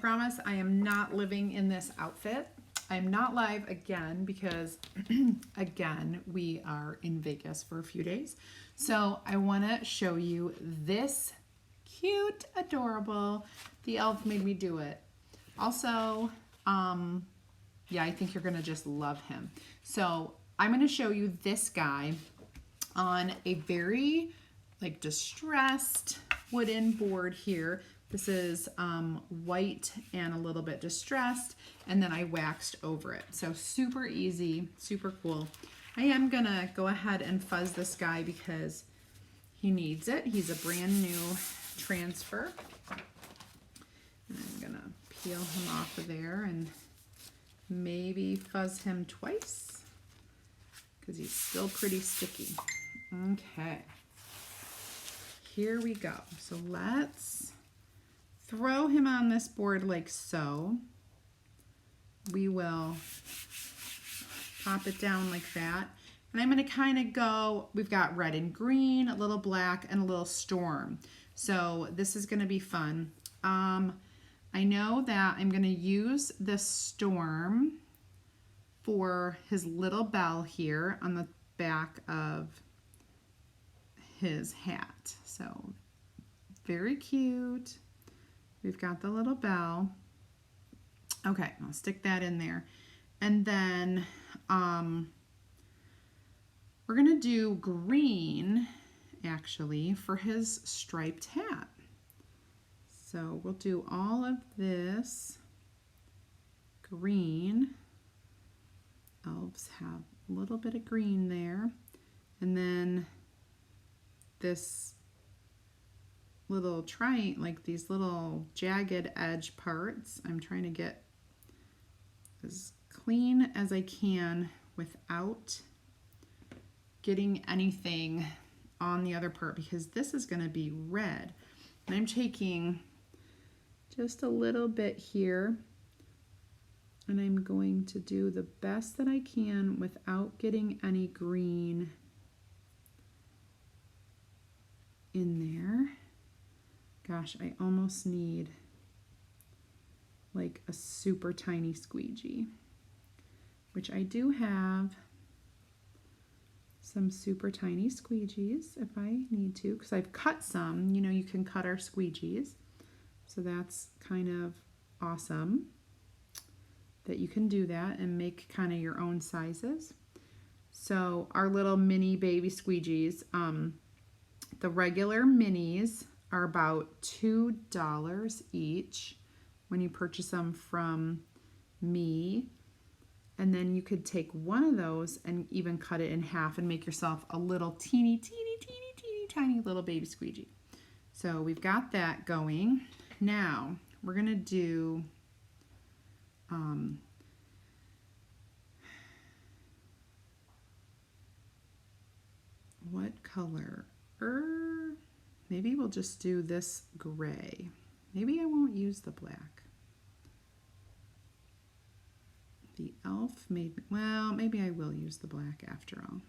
promise I am not living in this outfit. I'm not live again because, again, we are in Vegas for a few days. So I want to show you this cute, adorable, the elf made me do it. Also, yeah, I think you're going to just love him. So I'm going to show you this guy on a very like distressed wooden board here. This is white and a little bit distressed, and then I waxed over it. So super easy, super cool. I am gonna go ahead and fuzz this guy because he needs it. He's a brand new transfer. And I'm gonna peel him off of there and maybe fuzz him twice because he's still pretty sticky. Okay, here we go. So let's throw him on this board like so. We will pop it down like that. And I'm going to kind of go, we've got red and green, a little black, and a little storm. So this is going to be fun. I know that I'm going to use the storm for his little bell here on the back of his hat. So very cute. We've got the little bell. Okay, I'll stick that in there. And then we're gonna do green actually for his striped hat. So we'll do all of this green. Elves have a little bit of green there. And then this little like these little jagged edge parts, I'm trying to get as clean as I can without getting anything on the other part because this is going to be red. And I'm taking just a little bit here and I'm going to do the best that I can without getting any green in there. Gosh, I almost need like a super tiny squeegee, which I do have some super tiny squeegees if I need to, because I've cut some. You know, you can cut our squeegees. So that's kind of awesome that you can do that and make kind of your own sizes. So our little mini baby squeegees, the regular minis are about $2 each when you purchase them from me. And then you could take one of those and even cut it in half and make yourself a little teeny tiny little baby squeegee. So we've got that going. Now we're gonna do what color? Maybe we'll just do this gray. Maybe I won't use the black. The elf made me, well, maybe I will use the black after all.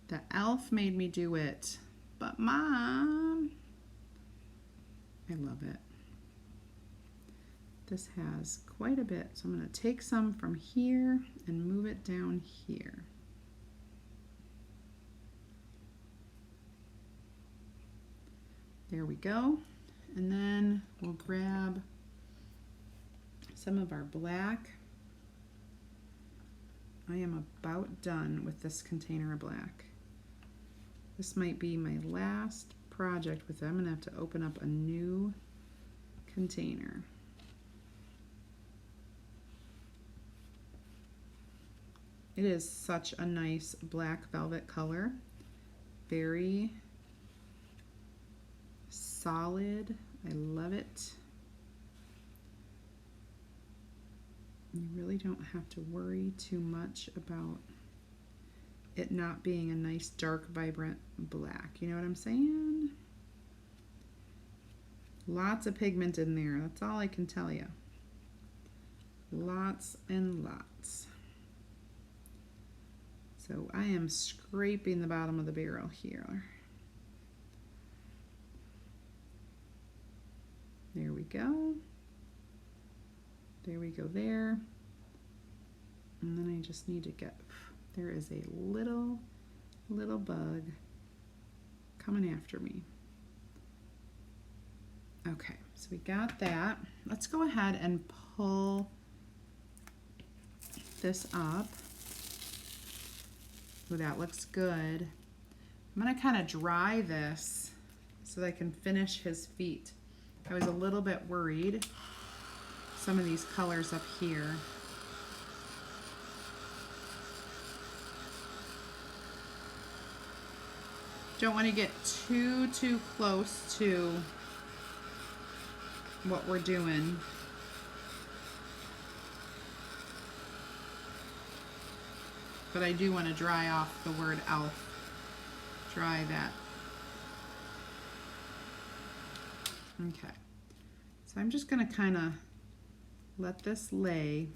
The elf made me do it, but Mom, I love it. This has quite a bit, so I'm going to take some from here and move it down here. There we go. And then we'll grab some of our black. I am about done with this container of black. This might be my last project with it. I'm going to have to open up a new container. It is such a nice black velvet color. Very solid. I love it. You really don't have to worry too much about it not being a nice, dark, vibrant black. You know what I'm saying? Lots of pigment in there. That's all I can tell you. Lots and lots. So I am scraping the bottom of the barrel here. There we go. There we go there. And then I just need to get, there is a little bug coming after me. Okay, so we got that. Let's go ahead and pull this up. Oh, that looks good. I'm gonna kind of dry this so that I can finish his feet. I was a little bit worried. Some of these colors up here. Don't want to get too close to what we're doing. But I do want to dry off the word elf. Dry that. Okay. So I'm just going to kind of let this lay.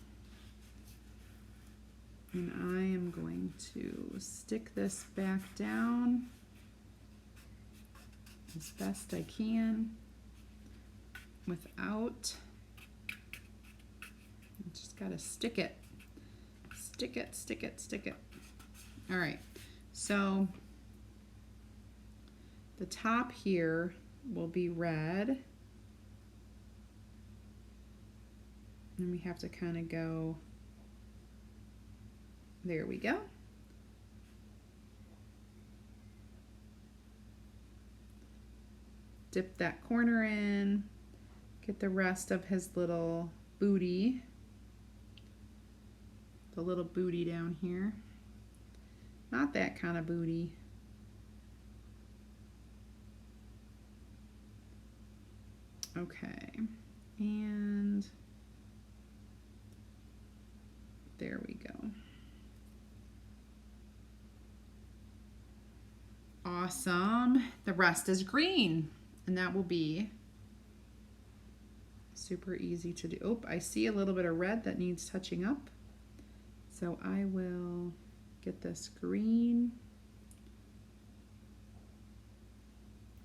And I am going to stick this back down as best I can without, just gotta stick it. Stick it, stick it, stick it. All right, so the top here will be red. And we have to kind of go, there we go. Dip that corner in, get the rest of his little booty, the little booty down here. Not that kind of booty. Okay, and there we go. Awesome. The rest is green, and that will be super easy to do. Oh, I see a little bit of red that needs touching up. So I will get this green.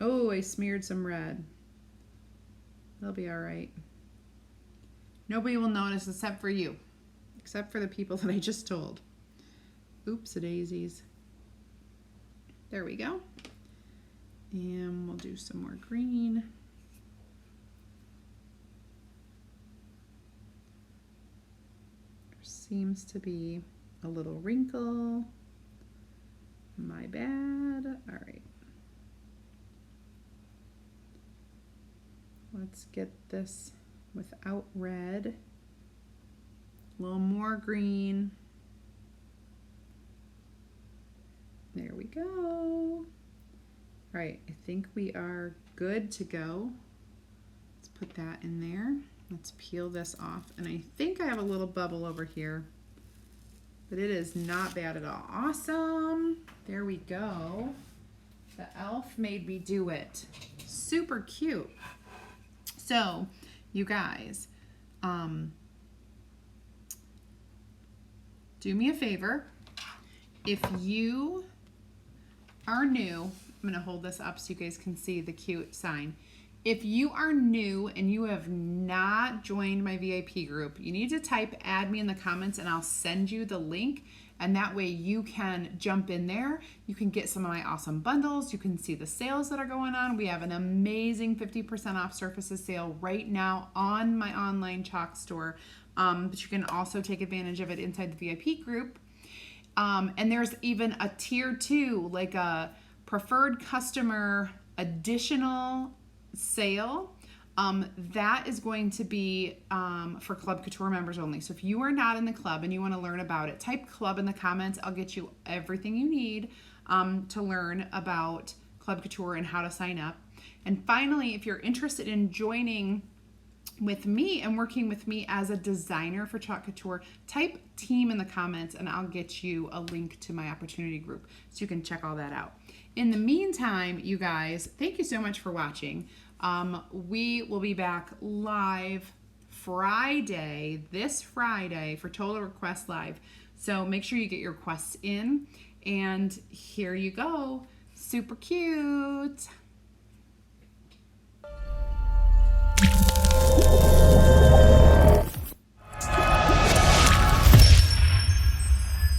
Oh, I smeared some red. They'll be all right. Nobody will notice except for you, except for the people that I just told. Oops-a-daisies. There we go. And we'll do some more green. There seems to be a little wrinkle. My bad. All right. Let's get this without red. A little more green. There we go. All right, I think we are good to go. Let's put that in there. Let's peel this off. And I think I have a little bubble over here, but it is not bad at all. Awesome. There we go. The elf made me do it. Super cute. So, you guys, do me a favor. If you are new, I'm going to hold this up so you guys can see the cute sign. If you are new and you have not joined my VIP group, you need to type add me in the comments and I'll send you the link. And that way you can jump in there. You can get some of my awesome bundles. You can see the sales that are going on. We have an amazing 50% off surfaces sale right now on my online chalk store. But you can also take advantage of it inside the VIP group. And there's even a tier 2, like a preferred customer additional sale. That is going to be for Club Couture members only. So if you are not in the club and you want to learn about it, type club in the comments. I'll get you everything you need to learn about Club Couture and how to sign up. And finally, if you're interested in joining with me and working with me as a designer for Chalk Couture, type team in the comments and I'll get you a link to my opportunity group so you can check all that out. In the meantime, you guys, thank you so much for watching. We will be back live Friday, this Friday, for Total Request Live. So make sure you get your requests in. And here you go. Super cute.